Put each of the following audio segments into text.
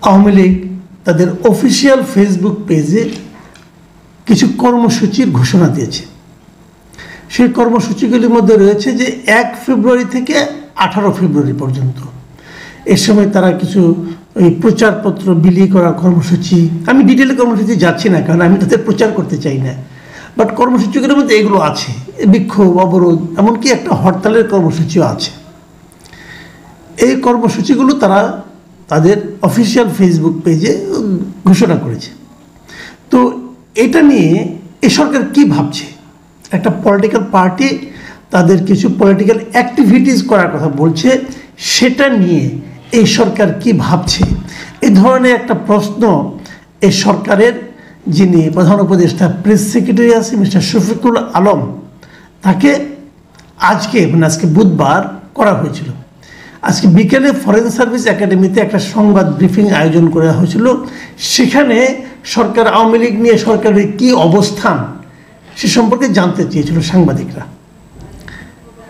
আওয়ামী লীগ তাদের official Facebook পেজে কিছু কর্মসূচির ঘোষণা দিয়েছে। সেই কর্মসূচিগুলির মধ্যে রয়েছে যে 1 ফেব্রুয়ারি থেকে 18 ফেব্রুয়ারি পর্যন্ত এর সময় তারা কিছু ওই প্রচারপত্র বিলি করার কর্মসূচি, আমি ডিটেলে কর্মসূচি যাচ্ছি না কারণ আমি তাদের প্রচার করতে চাই না, বাট কর্মসূচিগুলোর মধ্যে এগুলো আছে, বিক্ষোভ, অবরোধ, এমনকি একটা হরতালের কর্মসূচিও আছে। এই কর্মসূচিগুলো তারা তাদের অফিসিয়াল ফেসবুক পেজে ঘোষণা করেছে। তো এটা নিয়ে এই সরকার কি ভাবছে? একটা পলিটিক্যাল পার্টি তাদের কিছু পলিটিক্যাল অ্যাক্টিভিটিস করার কথা বলছে, সেটা নিয়ে এই সরকার কি ভাবছে? এই ধরনের একটা প্রশ্ন এই সরকারের যিনি প্রধান উপদেষ্টা প্রেস সেক্রেটারি আছে মিস্টার শফিকুল আলম, তাকে আজকে বুধবার করা হয়েছিল। আজকে বিকেলে ফরেন সার্ভিস একাডেমিতে একটা সংবাদ ব্রিফিং আয়োজন করা হয়েছিল। সেখানে সরকার আওয়ামী লীগ নিয়ে সরকারের কী অবস্থান সে সম্পর্কে জানতে চেয়েছিল সাংবাদিকরা।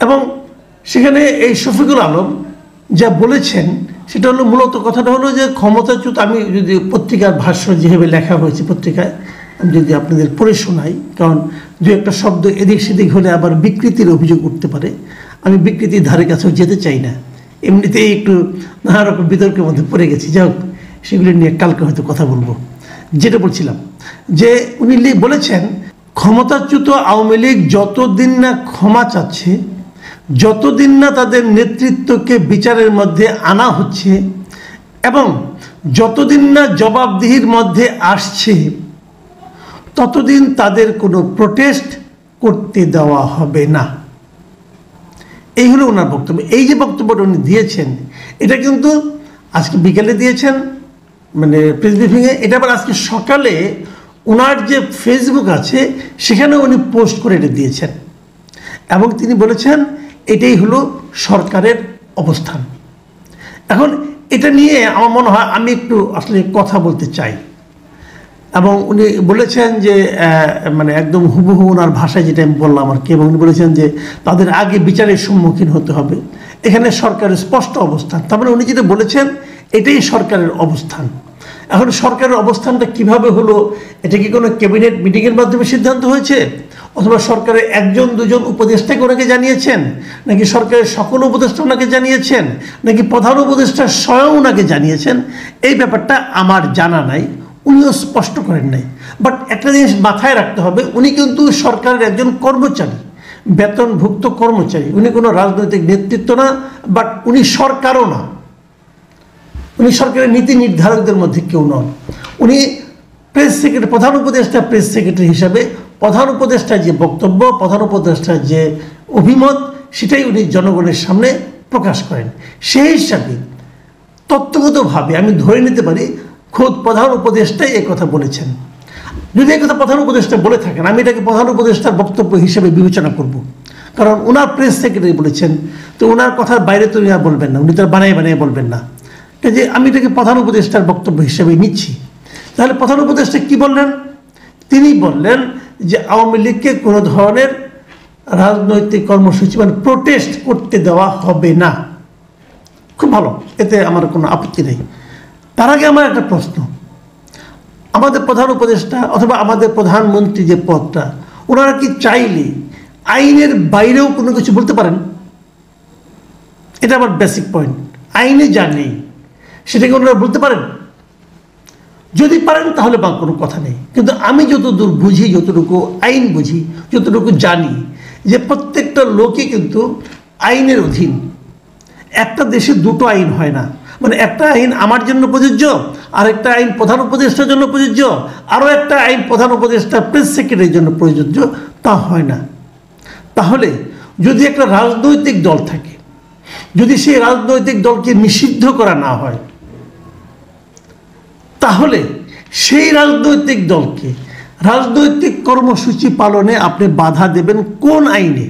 এবং সেখানে এই শফিকুল আলম যা বলেছেন সেটা হলো, মূলত কথাটা হলো যে ক্ষমতাচ্যুত, আমি যদি পত্রিকার ভাষ্য যেভাবে লেখা হয়েছে পত্রিকায় আমি যদি আপনাদের পড়ে শোনাই, কারণ দু একটা শব্দ এদিক সেদিক হলে আবার বিকৃতির অভিযোগ উঠতে পারে, আমি বিকৃতির ধারে কাছেও যেতে চাই না, এমনিতেই একটু নানা রকম বিতর্কের মধ্যে পড়ে গেছি, যাই হোক সেগুলি নিয়ে কালকে হয়তো কথা বলবো। যেটা বলছিলাম যে উনি বলেছেন, ক্ষমতাচ্যুত আওয়ামী লীগ যতদিন না ক্ষমা চাচ্ছে, যতদিন না তাদের নেতৃত্বকে বিচারের মধ্যে আনা হচ্ছে এবং যতদিন না জবাবদিহির মধ্যে আসছে, ততদিন তাদের কোনো প্রোটেস্ট করতে দেওয়া হবে না। এই হলো ওনার বক্তব্য। এই যে বক্তব্যটা উনি দিয়েছেন এটা কিন্তু আজকে বিকেলে দিয়েছেন প্রেস ব্রিফিংয়ে, এটা আবার আজকে সকালে ওনার যে ফেসবুক আছে সেখানে উনি পোস্ট করে এটা দিয়েছেন এবং তিনি বলেছেন এটাই হলো সরকারের অবস্থান। এখন এটা নিয়ে আমার মনে হয় আমি একটু আসলে কথা বলতে চাই। এবং উনি বলেছেন যে একদম হুবহু ওনার ভাষায় যেটা আমি বললাম আর কি, এবং উনি বলেছেন যে তাদের আগে বিচারের সম্মুখীন হতে হবে, এখানে সরকারের স্পষ্ট অবস্থান। তার মানে উনি যেটা বলেছেন এটাই সরকারের অবস্থান। এখন সরকারের অবস্থানটা কিভাবে হলো? এটা কি কোনো ক্যাবিনেট মিটিংয়ের মাধ্যমে সিদ্ধান্ত হয়েছে, অথবা সরকারের 1-2 উপদেষ্টাকে ওনাকে জানিয়েছেন, নাকি সরকারের সকল উপদেষ্টা ওনাকে জানিয়েছেন, নাকি প্রধান উপদেষ্টা স্বয়ং ওনাকে জানিয়েছেন, এই ব্যাপারটা আমার জানা নাই, উনিও স্পষ্ট করেন নাই। বাট একটা জিনিস মাথায় রাখতে হবে, উনি কিন্তু সরকারের একজন কর্মচারী, বেতনভুক্ত কর্মচারী, উনি কোনো রাজনৈতিক নেতৃত্ব না, বাট উনি সরকারও না, উনি সরকারের নীতি নির্ধারকদের মধ্যে কেউ নন। উনি প্রেস সেক্রেটারি, প্রধান উপদেষ্টা প্রেস সেক্রেটারি হিসাবে প্রধান উপদেষ্টার যে বক্তব্য, প্রধান উপদেষ্টার যে অভিমত, সেটাই উনি জনগণের সামনে প্রকাশ করেন। সেই হিসাবে তত্ত্বগতভাবে আমি ধরে নিতে পারি খোদ প্রধান উপদেষ্টাই এই কথা বলেছেন। যদি এই কথা প্রধান উপদেষ্টা বলে থাকেন, আমি এটাকে প্রধান উপদেষ্টার বক্তব্য হিসেবে বিবেচনা করব, কারণ ওনার প্রেস সেক্রেটারি বলেছেন, তো ওনার কথার বাইরে তো উনি বলবেন না, উনি তো বানিয়ে বলবেন না, যে আমি এটাকে প্রধান উপদেষ্টার বক্তব্য হিসেবে নিচ্ছি। তাহলে প্রধান উপদেষ্টা কি বললেন? তিনি বললেন যে আওয়ামী লীগকে কোনো ধরনের রাজনৈতিক কর্মসূচি প্রোটেস্ট করতে দেওয়া হবে না। খুব ভালো, এতে আমার কোনো আপত্তি নেই। তার আগে আমার একটা প্রশ্ন, আমাদের প্রধান উপদেষ্টা অথবা আমাদের প্রধানমন্ত্রী যে পদটা, ওনারা কি চাইলে আইনের বাইরেও কোনো কিছু বলতে পারেন? এটা আমার বেসিক পয়েন্ট। আইনে যা নেই সেটাকে ওনারা বলতে পারেন? যদি পারেন তাহলে বা কোনো কথা নেই, কিন্তু আমি যতদূর বুঝি, যতটুকু আইন বুঝি, যতটুকু জানি, যে প্রত্যেকটা লোকই কিন্তু আইনের অধীন। একটা দেশে দুটো আইন হয় না, একটা আইন আমার জন্য প্রযোজ্য, আরেকটা আইন প্রধান উপদেষ্টার জন্য প্রযোজ্য, আরও একটা আইন প্রধান উপদেষ্টা প্রেস সেক্রেটারির জন্য প্রযোজ্য, তা হয় না। তাহলে যদি একটা রাজনৈতিক দল থাকে, যদি সেই রাজনৈতিক দলকে নিষিদ্ধ করা না হয়, তাহলে সেই রাজনৈতিক দলকে রাজনৈতিক কর্মসূচি পালনে আপনি বাধা দেবেন কোন আইনে?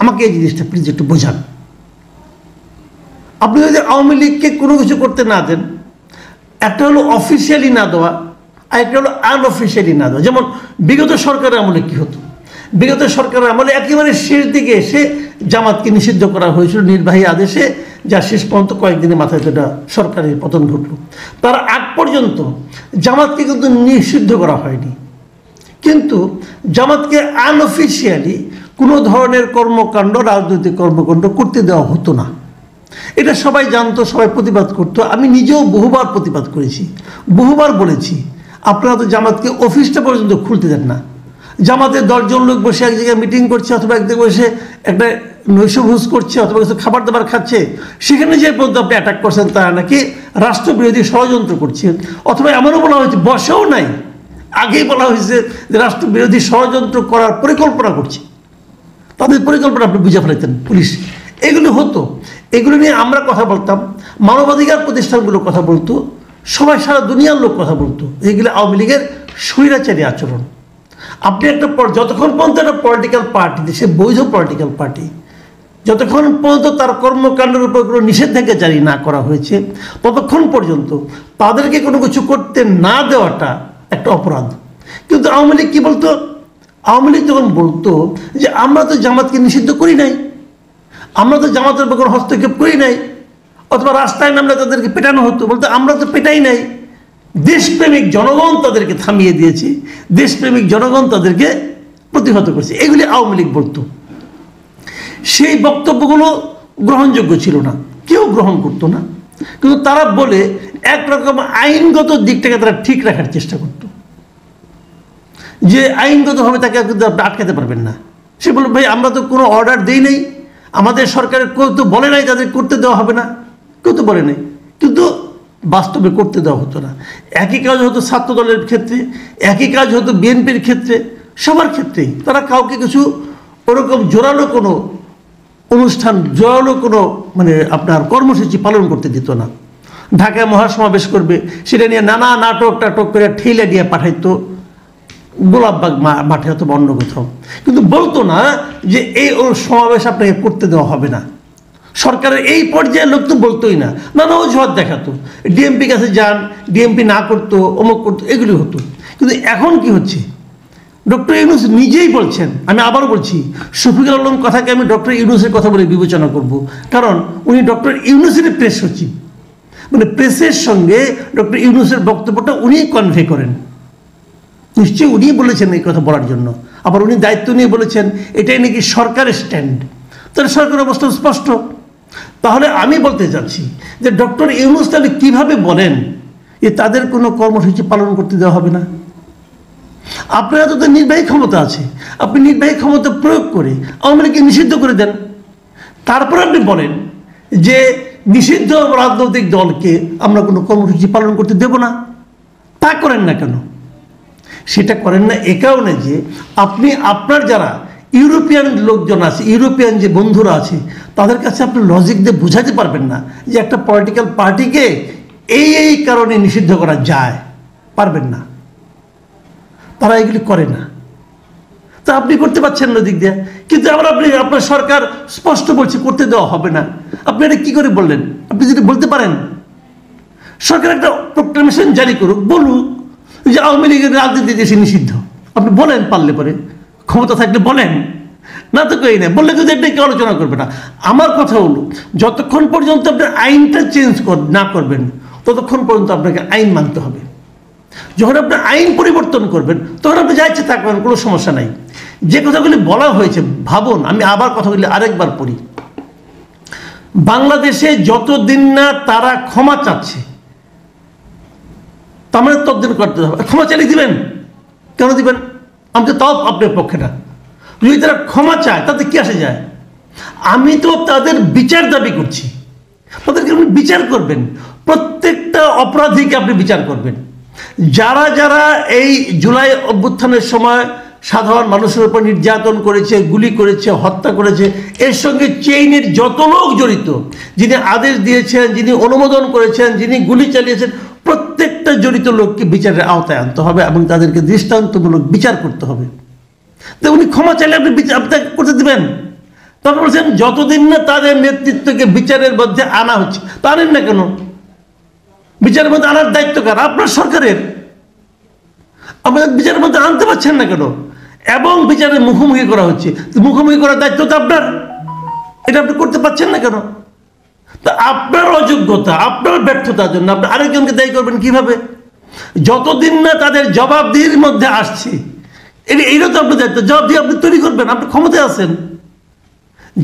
আমাকে এই জিনিসটা প্লিজ একটু বোঝান। আপনি যদি আওয়ামী লীগকে কোনো কিছু করতে না দেন, একটা হলো অফিসিয়ালি না দেওয়া, আর একটা হলো আনঅফিসিয়ালি না দেওয়া। যেমন বিগত সরকারের আমলে কি হতো? বিগত সরকারের আমলে একেবারে শেষ দিকে এসে জামাতকে নিষিদ্ধ করা হয়েছিল নির্বাহী আদেশে, যা শেষ পর্যন্ত কয়েকদিনের মাথায় তো এটা সরকারের পতন ঘটল। তার আগ পর্যন্ত জামাতকে কিন্তু নিষিদ্ধ করা হয়নি, কিন্তু জামাতকে আনঅফিসিয়ালি কোনো ধরনের কর্মকাণ্ড, রাজনৈতিক কর্মকাণ্ড করতে দেওয়া হতো না। এটা সবাই জানতো, সবাই প্রতিবাদ করতো। আমি নিজেও বহুবার প্রতিবাদ করেছি, বহুবার বলেছি আপনারা তো জামাতকে অফিসটা পর্যন্ত খুলতে দেন না। জামাতের 10 জন লোক বসে এক জায়গায় মিটিং করছে, অথবা এক জায়গায় বসে একটা নৈশভোজ করছে, অথবা কিছু খাবার দাবার খাচ্ছে, সেখানে যে পর্যন্ত আপনি অ্যাটাক করছেন তারা নাকি রাষ্ট্রবিরোধী ষড়যন্ত্র করছেন। অথবা এমনও বলা হয়েছে, বসেও নাই, আগেই বলা হয়েছে যে রাষ্ট্রবিরোধী ষড়যন্ত্র করার পরিকল্পনা করছে। তাদের পরিকল্পনা আপনি বুঝে ফেলাইতেন পুলিশ। এগুলো হতো, এগুলো নিয়ে আমরা কথা বলতাম, মানবাধিকার প্রতিষ্ঠানগুলো কথা বলতো, সবাই সারা দুনিয়ার লোক কথা বলতো। এইগুলো আওয়ামী লীগের স্বৈরাচারী আচরণ। আপনি একটা যতক্ষণ পর্যন্ত একটা পলিটিক্যাল পার্টি, দেশে বৈধ পলিটিক্যাল পার্টি, যতক্ষণ পর্যন্ত তার কর্মকাণ্ডের উপর কোনো নিষেধাজ্ঞা জারি না করা হয়েছে, ততক্ষণ পর্যন্ত তাদেরকে কোনো কিছু করতে না দেওয়াটা একটা অপরাধ। কিন্তু আওয়ামী লীগ কী বলতো? আওয়ামী লীগ যখন বলতো যে আমরা তো জামাতকে নিষিদ্ধ করি নাই, আমরা তো জামাতের উপর কোনো হস্তক্ষেপ করি নাই, অথবা রাস্তায় নামলে তাদেরকে পেটানো হতো, বলতে আমরা তো পেটাই নাই, দেশপ্রেমিক জনগণ তাদেরকে থামিয়ে দিয়েছে, দেশপ্রেমিক জনগণ তাদেরকে প্রতিহত করছে, এগুলি আওয়ামী লীগ বলতো। সেই বক্তব্যগুলো গ্রহণযোগ্য ছিল না, কেউ গ্রহণ করতো না, কিন্তু তারা বলে একরকম আইনগত দিকটাকে তারা ঠিক রাখার চেষ্টা করত, যে আইনগতভাবে তাকে কিন্তু আপনি আটকাতে পারবেন না। সে বলে ভাই আমরা তো কোনো অর্ডার দিই নাই, আমাদের সরকারের কেউ তো বলে নাই তাদের করতে দেওয়া হবে না, কেউ তো বলে নাই, কিন্তু বাস্তবে করতে দেওয়া হতো না। একই কাজ হতো ছাত্র দলের ক্ষেত্রে, একই কাজ হতো বিএনপির ক্ষেত্রে, সবার ক্ষেত্রেই তারা কাউকে কিছু ওরকম জোরালো কোনো অনুষ্ঠান, জোরালো কোনো আপনার কর্মসূচি পালন করতে দিত না। ঢাকায় মহাসমাবেশ করবে, সেটা নিয়ে নানা নাটক টাটক করে ঠেলে দিয়ে পাঠাইতো গোলাপবাগ মাঠে অথবা অন্য কোথাও, কিন্তু বলতো না যে এই সমাবেশ আপনাকে করতে দেওয়া হবে না। সরকারের এই পর্যায়ের লোক তো বলতোই না, নানা অজুহাত দেখাতো, ডিএমপি কাছে যান, ডিএমপি না করতো, অমুক করতো, এগুলি হতো। কিন্তু এখন কি হচ্ছে? ডক্টর ইউনূস নিজেই বলছেন, আমি আবারও বলছি, শফিকুল আলম কথাকে আমি ডক্টর ইউনূসের কথা বলে বিবেচনা করব, কারণ উনি ডক্টর ইউনূসের প্রেস সচিব, প্রেসের সঙ্গে ডক্টর ইউনূসের বক্তব্যটা উনি কনভে করেন, নিশ্চয়ই উনি বলেছেন এই কথা বলার জন্য। আবার উনি দায়িত্ব নিয়ে বলেছেন এটাই নাকি সরকারের স্ট্যান্ড, তাহলে সরকারের অবস্থান স্পষ্ট। তাহলে আমি বলতে চাচ্ছি যে ডক্টর ইউনূস তাহলে কীভাবে বলেন যে তাদের কোনো কর্মসূচি পালন করতে দেওয়া হবে না? আপনার তো নির্বাহী ক্ষমতা আছে, আপনি নির্বাহী ক্ষমতা প্রয়োগ করে আওয়ামী লীগকে নিষিদ্ধ করে দেন, তারপর আপনি বলেন যে নিষিদ্ধ রাজনৈতিক দলকে আমরা কোনো কর্মসূচি পালন করতে দেব না। তা করেন না কেন? সেটা করেন না এ কারণে যে আপনি আপনার যারা ইউরোপিয়ান লোকজন আছে, ইউরোপিয়ান যে বন্ধুরা আছে, তাদের কাছে আপনি লজিক দিয়ে বোঝাতে পারবেন না যে একটা পলিটিক্যাল পার্টিকে এই কারণে নিষিদ্ধ করা যায়, পারবেন না। তারা এগুলি করে না, তা আপনি করতে পারছেন না দিক দিয়ে, কিন্তু আবার আপনার সরকার স্পষ্ট বলছে করতে দেওয়া হবে না। আপনি এটা কী করে বললেন? আপনি যদি বলতে পারেন, সরকার একটা প্রোক্লামেশন জারি করুক, বলুক যে আওয়ামী লীগের রাজনীতি দেশে নিষিদ্ধ। আপনি বলেন, পারলে পরে ক্ষমতা থাকলে বলেন, না তো কেই না, বললে কিন্তু এটা কেউ আলোচনা করবে না। আমার কথা হলো যতক্ষণ পর্যন্ত আপনি আইনটা চেঞ্জ না করবেন ততক্ষণ পর্যন্ত আপনাকে আইন মানতে হবে। যখন আপনি আইন পরিবর্তন করবেন তখন আপনি যা ইচ্ছে তা করবেন, কোনো সমস্যা নাই। যে কথাগুলি বলা হয়েছে, ভাবুন, আমি আবার কথাগুলি আরেকবার পড়ি। বাংলাদেশে যতদিন না তারা ক্ষমা চাচ্ছে, তার মানে ততদিন করতে হবে। ক্ষমা চালিয়ে দিবেন, কেন দিবেন? আমি তো তাও আপনার পক্ষে না। যদি তারা ক্ষমা চায় তাতে কি আসে যায়? আমি তো তাদের বিচার দাবি করছি, তাদেরকে আপনি বিচার করবেন, প্রত্যেকটা অপরাধীকে আপনি বিচার করবেন। যারা যারা এই জুলাই অভ্যুত্থানের সময় সাধারণ মানুষের উপর নির্যাতন করেছে, গুলি করেছে, হত্যা করেছে, এর সঙ্গে চেইনের যত লোক জড়িত, যিনি আদেশ দিয়েছেন, যিনি অনুমোদন করেছেন, যিনি গুলি চালিয়েছেন, প্রত্যেকটা জড়িত লোককে বিচারের আওতায় আনতে হবে এবং তাদেরকে দৃষ্টান্তমূলক বিচার করতে হবে। তো উনি ক্ষমা চাইলে আপনি বিচার করতে দেবেন? তারপর বলছেন যতদিন না তাদের নেতৃত্বকে বিচারের মধ্যে আনা হচ্ছে, তা আনেন না কেন? বিচারের মধ্যে আনার দায়িত্ব কার? আপনার সরকারের। আমাদের বিচারের মধ্যে আনতে পারছেন না কেন? এবং বিচারের মুখোমুখি করা হচ্ছে, মুখোমুখি করার দায়িত্ব তো আপনার, এটা আপনি করতে পারছেন না কেন? তা আপনার অযোগ্যতা, আপনার ব্যর্থতার জন্য আপনি আরেকজনকে দায়ী করবেন কিভাবে? যতদিন না তাদের জবাবদিহির মধ্যে আসছে, এইটা তো আপনার দায়িত্ব। জবাবদিহি আপনি তৈরি করবেন, আপনি ক্ষমতায় আছেন।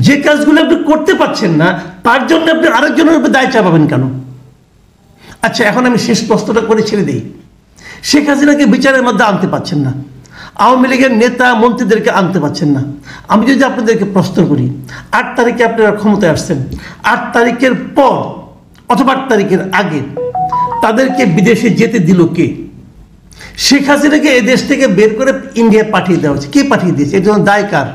যে কাজগুলো আপনি করতে পারছেন না তার জন্য আপনি আরেকজনের উপর দায় চাপাবেন কেন? আচ্ছা, এখন আমি শেষ প্রশ্নটা করে ছেড়ে দিই। শেখ হাসিনাকে বিচারের মধ্যে আনতে পারছেন না, আওয়ামী লীগের নেতা মন্ত্রীদেরকে আনতে পারছেন না। আমি যদি আপনাদেরকে প্রশ্ন করি, 8 তারিখে আপনারা ক্ষমতায় আসছেন, 8 তারিখের পর অথবা 8 তারিখের আগে তাদেরকে বিদেশে যেতে দিল কে? শেখ হাসিনাকে এই দেশ থেকে বের করে ইন্ডিয়া পাঠিয়ে দেওয়া হচ্ছে। কে পাঠিয়ে দিয়েছে? এর জন্য দায় কার?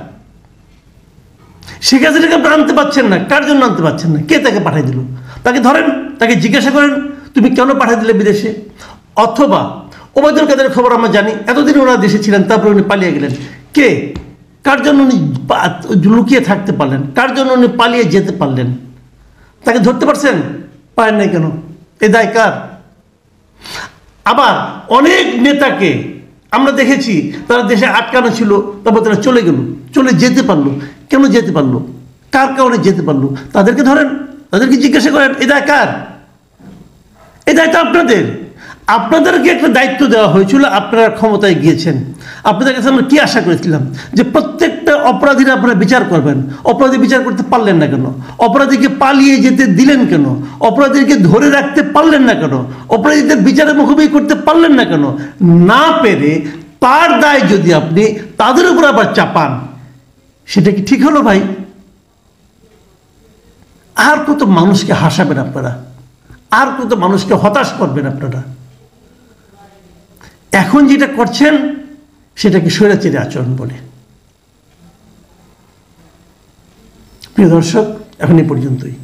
শেখ হাসিনাকে আপনি আনতে পারছেন না, কার জন্য আনতে পারছেন না? কে তাকে পাঠিয়ে দিল? তাকে ধরেন, তাকে জিজ্ঞাসা করেন তুমি কেন পাঠিয়ে দিলে বিদেশে। অথবা ওবায়দুল কাদেরের খবর আমরা জানি, এতদিন ওনারা দেশে ছিলেন, তারপরে উনি পালিয়ে গেলেন। কে, কার জন্য উনি লুকিয়ে থাকতে পারলেন? কার জন্য উনি পালিয়ে যেতে পারলেন? তাকে ধরতে পারছেন? পারেন নাই কেন? এ দায় কার? আবার অনেক নেতাকে আমরা দেখেছি তারা দেশে আটকানো ছিল, তারপর তারা চলে গেল, চলে যেতে পারলো। কেন যেতে পারলো? কার কারণে যেতে পারলো? তাদেরকে ধরেন, তাদেরকে জিজ্ঞাসা করেন এ দায় কার? এই দায়িত্ব আপনাদের। আপনাদেরকে একটা দায়িত্ব দেওয়া হয়েছিল, আপনারা ক্ষমতায় গিয়েছেন। আপনাদের কাছে আমরা কি আশা করেছিলাম? যে প্রত্যেকটা অপরাধীরা আপনারা বিচার করবেন। অপরাধী বিচার করতে পারলেন না কেন? অপরাধীকে পালিয়ে যেতে দিলেন কেন? অপরাধীকে ধরে রাখতে পারলেন না কেন? অপরাধীদের বিচারের মুখোমুখি করতে পারলেন না কেন? না পেরে তার দায় যদি আপনি তাদের উপর আবার চাপান, সেটা কি ঠিক হলো ভাই? আর কত মানুষকে হাসাবেন আপনারা? আর কত মানুষকে হতাশ করবেন আপনারা? এখন যেটা করছেন সেটাকে স্বৈরাচারী আচরণ বলে। প্রিয় দর্শক, এখন এই পর্যন্তই।